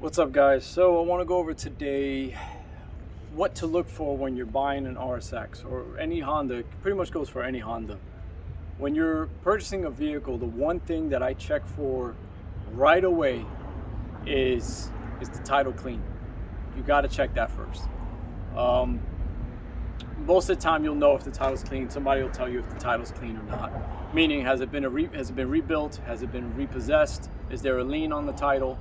What's up, guys? So I want to go over today what to look for when you're buying an RSX or any Honda. It pretty much goes for any Honda. When you're purchasing a vehicle, the one thing that I check for right away is the title clean. You got to check that first. Most of the time you'll know if the title's clean. Somebody will tell you if the title's clean or not. Meaning, has it been rebuilt? Has it been repossessed? Is there a lien on the title?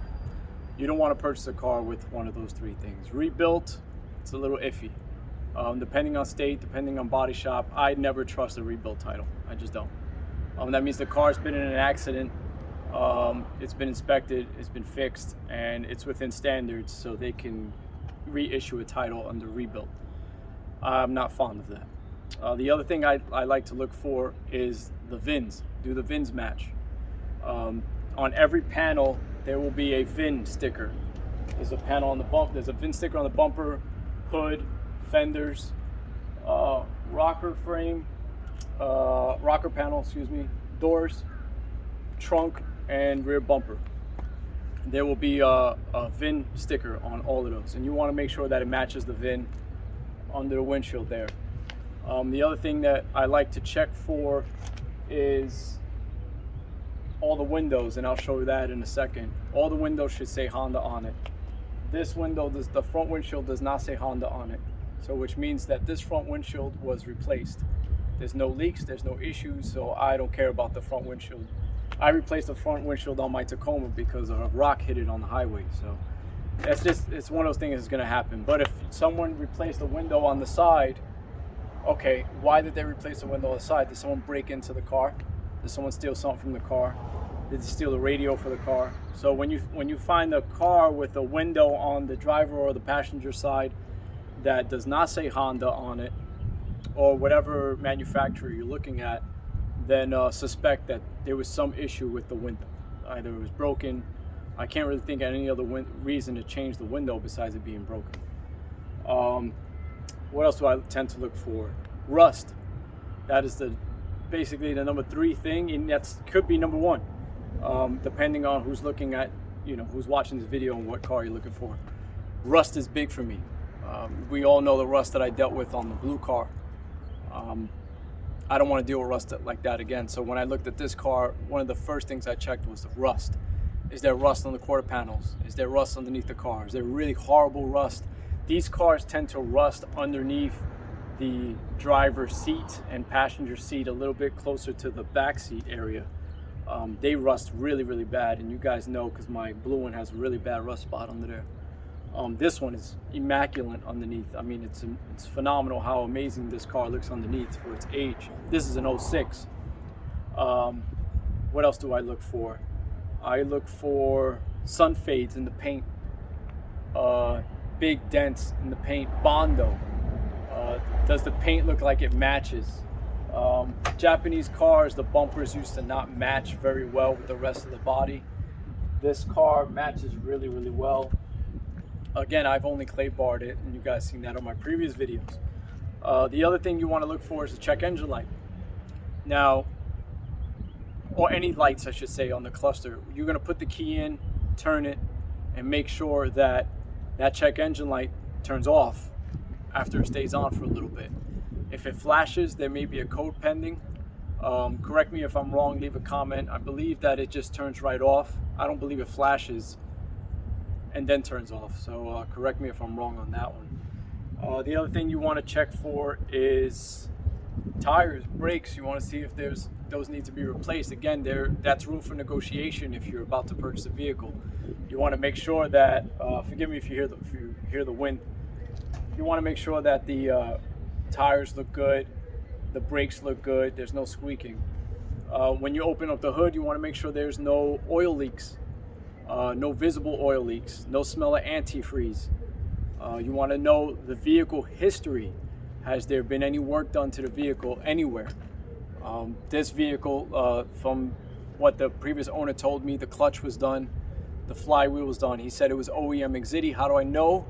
You don't want to purchase a car with one of those three things. Rebuilt, it's a little iffy. Depending on state, depending on body shop, I never trust a rebuilt title. I just don't. That means the car's been in an accident, it's been inspected, it's been fixed, and it's within standards, so they can reissue a title under rebuilt. I'm not fond of that. The other thing I like to look for is the VINs. Do the VINs match? On every panel, there will be a VIN sticker. There's a panel on the bump. There's a VIN sticker on the bumper, hood, fenders, rocker panel, doors, trunk, and rear bumper. There will be a VIN sticker on all of those, and you want to make sure that it matches the VIN under the windshield there. The other thing that I like to check for is all the windows, and I'll show you that in a second. All the windows should say Honda on it. This window, the front windshield does not say Honda on it, so which means that this front windshield was replaced. There's no leaks, there's no issues, so I don't care about the front windshield. I replaced the front windshield on my Tacoma because a rock hit it on the highway, so it's one of those things that's going to happen. But if someone replaced the window on the side, okay, why did they replace the window on the side? Did someone break into the car? Did someone steal something from the car? Did they steal the radio for the car? So when you find a car with a window on the driver or the passenger side that does not say Honda on it, or whatever manufacturer you're looking at, then suspect that there was some issue with the window. Either it was broken. I can't really think of any other reason to change the window besides it being broken. What else do I tend to look for? Rust. That is basically the number 3 thing, and that could be number 1, depending on who's looking at, who's watching this video and what car you're looking for. Rust is big for me. We all know the rust that I dealt with on the blue car. I don't want to deal with rust like that again. So when I looked at this car, one of the first things I checked was the rust. Is there rust on the quarter panels? Is there rust underneath the car? Is there really horrible rust? These cars tend to rust underneath the driver's seat and passenger seat, a little bit closer to the back seat area. They rust really, really bad, and you guys know because my blue one has a really bad rust spot under there. This one is immaculate underneath. I mean, it's phenomenal how amazing this car looks underneath for its age. This is an 06. What else do I look for? I look for sun fades in the paint, big dents in the paint, Bondo. Does the paint look like it matches? Japanese cars, the bumpers used to not match very well with the rest of the body. This car matches really, really well. Again, I've only clay barred it, and you guys seen that on my previous videos. The other thing you want to look for is the check engine light. Now, or any lights, I should say, on the cluster. You're going to put the key in, turn it, and make sure that that check engine light turns off after it stays on for a little bit. If it flashes, there may be a code pending. Correct me if I'm wrong, leave a comment. I believe that it just turns right off. I don't believe it flashes and then turns off, so correct me if I'm wrong on that one. The other thing you want to check for is tires, brakes. You want to see if those need to be replaced. Again, that's room for negotiation if you're about to purchase a vehicle. You want to make sure that, forgive me if you hear the wind, you want to make sure that the tires look good, the brakes look good, there's no squeaking. When you open up the hood, you want to make sure there's no oil leaks, no visible oil leaks, no smell of antifreeze. You want to know the vehicle history. Has there been any work done to the vehicle anywhere? This vehicle, from what the previous owner told me, the clutch was done, the flywheel was done. He said it was OEM Exidi. How do I know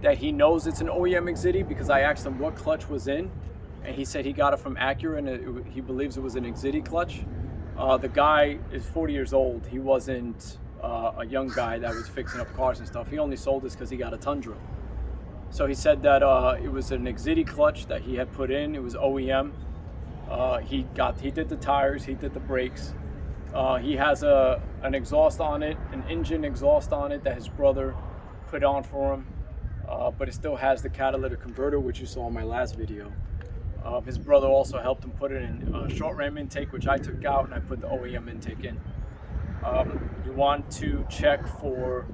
that he knows it's an OEM Exidi? Because I asked him what clutch was in, and he said he got it from Acura, and he believes it was an Exidi clutch. The guy is 40 years old. He wasn't a young guy that was fixing up cars and stuff. He only sold this because he got a Tundra. So he said that it was an Glazedc clutch that he had put in. It was OEM. He did the tires, he did the brakes. He has an exhaust on it, an engine exhaust on it that his brother put on for him. But it still has the catalytic converter, which you saw in my last video. His brother also helped him put it in a short ram intake, which I took out, and I put the OEM intake in. You want to check for,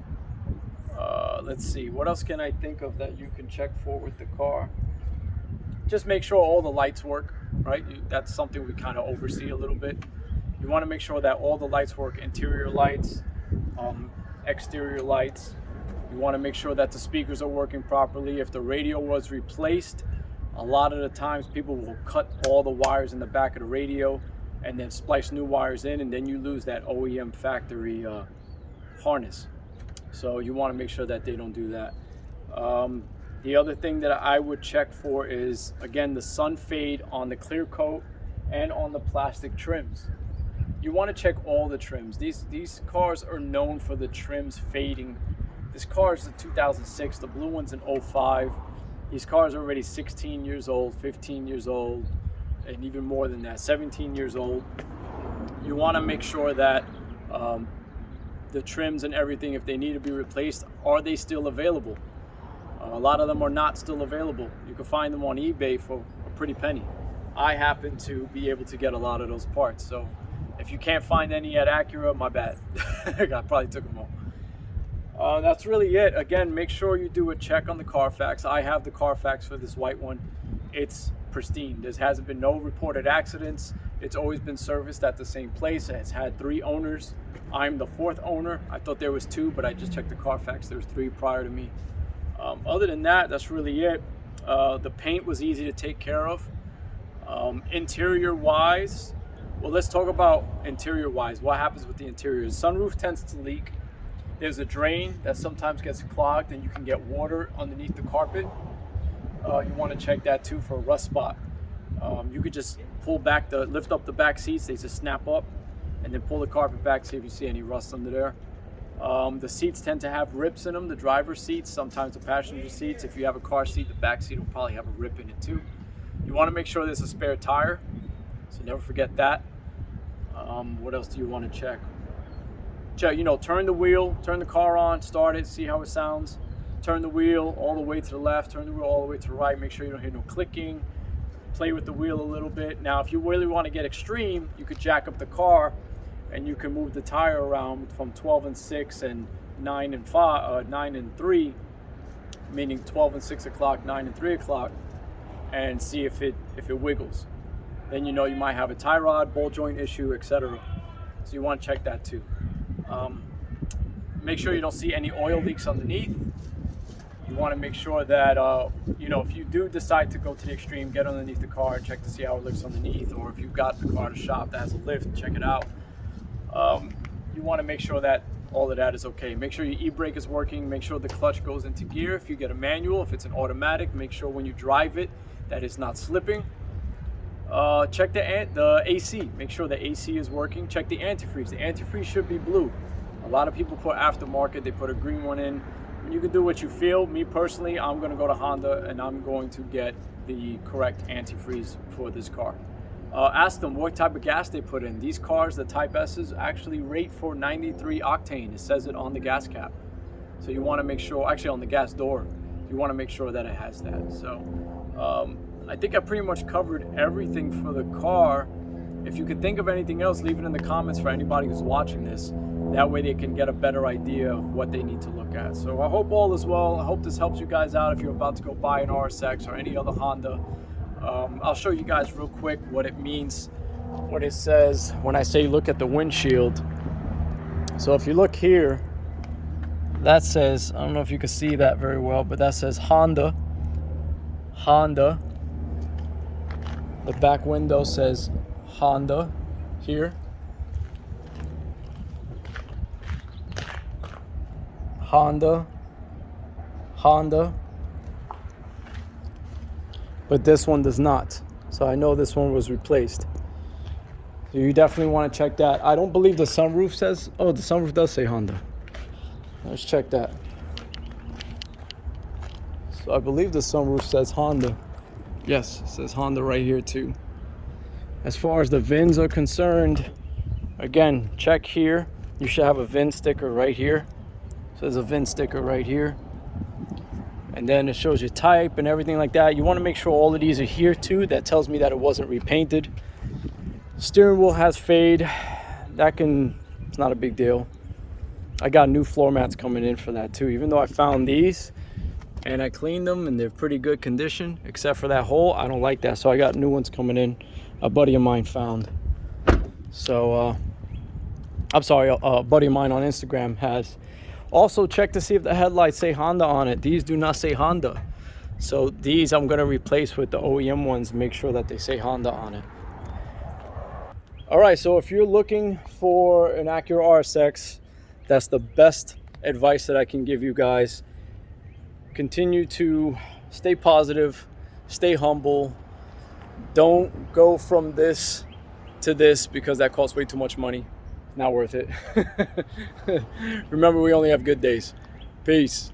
let's see, what else can I think of that you can check for with the car? Just make sure all the lights work, right? That's something we kind of oversee a little bit. You want to make sure that all the lights work, interior lights, exterior lights. You want to make sure that the speakers are working properly. If the radio was replaced, a lot of the times people will cut all the wires in the back of the radio and then splice new wires in, and then you lose that OEM factory harness. So you want to make sure that they don't do that. The other thing that I would check for is, again, the sun fade on the clear coat and on the plastic trims. You want to check all the trims. These cars are known for the trims fading. This car is a 2006, the blue one's an 05. These cars are already 16 years old, 15 years old, and even more than that, 17 years old. You want to make sure that the trims and everything, if they need to be replaced, are they still available? A lot of them are not still available. You can find them on eBay for a pretty penny. I happen to be able to get a lot of those parts. So if you can't find any at Acura, my bad. I probably took them all. That's really it. Again, make sure you do a check on the Carfax. I have the Carfax for this white one. It's pristine. There hasn't been no reported accidents. It's always been serviced at the same place. It's had 3 owners. I'm the 4th owner. I thought there was 2, but I just checked the Carfax. There was 3 prior to me. Other than that, that's really it. The paint was easy to take care of. Interior wise, well, let's talk about interior wise. What happens with the interior? The sunroof tends to leak. There's a drain that sometimes gets clogged and you can get water underneath the carpet. You want to check that too for a rust spot. You could just lift up the back seats, they just snap up, and then pull the carpet back, see if you see any rust under there. The seats tend to have rips in them, the driver's seats, sometimes the passenger seats. If you have a car seat, the back seat will probably have a rip in it too. You want to make sure there's a spare tire, so never forget that. What else do you want to check? Turn the wheel, turn the car on, start it, see how it sounds. Turn the wheel all the way to the left, turn the wheel all the way to the right, make sure you don't hear no clicking. Play with the wheel a little bit. Now, if you really want to get extreme, you could jack up the car and you can move the tire around from 12 and 6 and 9 and 3, meaning 12 and 6 o'clock, 9 and 3 o'clock, and see if it wiggles. Then you might have a tie rod, ball joint issue, etc. So you want to check that too. Make sure you don't see any oil leaks underneath. You want to make sure that, if you do decide to go to the extreme, get underneath the car and check to see how it looks underneath, or if you've got the car to shop that has a lift, check it out. You want to make sure that all of that is okay. Make sure your e-brake is working. Make sure the clutch goes into gear. If you get a manual, if it's an automatic, make sure when you drive it that it's not slipping. Check the AC. Make sure the AC is working. Check the antifreeze. The antifreeze should be blue. A lot of people put aftermarket. They put a green one in. You can do what you feel. Me personally, I'm going to go to Honda and I'm going to get the correct antifreeze for this car. Ask them what type of gas they put in. These cars, the Type S's, actually rate for 93 octane. It says it on the gas cap. So you want to make sure, actually on the gas door, you want to make sure that it has that. So I think I pretty much covered everything for the car. If you could think of anything else, leave it in the comments for anybody who's watching this. That way they can get a better idea of what they need to look at. So I hope all is well. I hope this helps you guys out if you're about to go buy an RSX or any other Honda. I'll show you guys real quick what it means, what it says when I say look at the windshield. So if you look here, that says, I don't know if you can see that very well, but that says Honda. The back window says Honda here. Honda. But this one does not. So I know this one was replaced. You definitely want to check that. I don't believe the sunroof says, oh, the sunroof does say Honda. Let's check that. So I believe the sunroof says Honda. Yes, it says Honda right here too. As far as the VINs are concerned, again, check here. You should have a VIN sticker right here. So there's a VIN sticker right here. And then it shows your type and everything like that. You want to make sure all of these are here too. That tells me that it wasn't repainted. Steering wheel has fade. It's not a big deal. I got new floor mats coming in for that too. Even though I found these and I cleaned them and they're pretty good condition, except for that hole, I don't like that. So I got new ones coming in. A buddy of mine found. So, I'm sorry, a buddy of mine on Instagram has. Also check to see if the headlights say Honda on it. These do not say Honda. So these I'm gonna replace with the OEM ones, make sure that they say Honda on it. All right, so if you're looking for an Acura RSX, that's the best advice that I can give you guys. Continue to stay positive, stay humble. Don't go from this to this because that costs way too much money. Not worth it. Remember, we only have good days. Peace.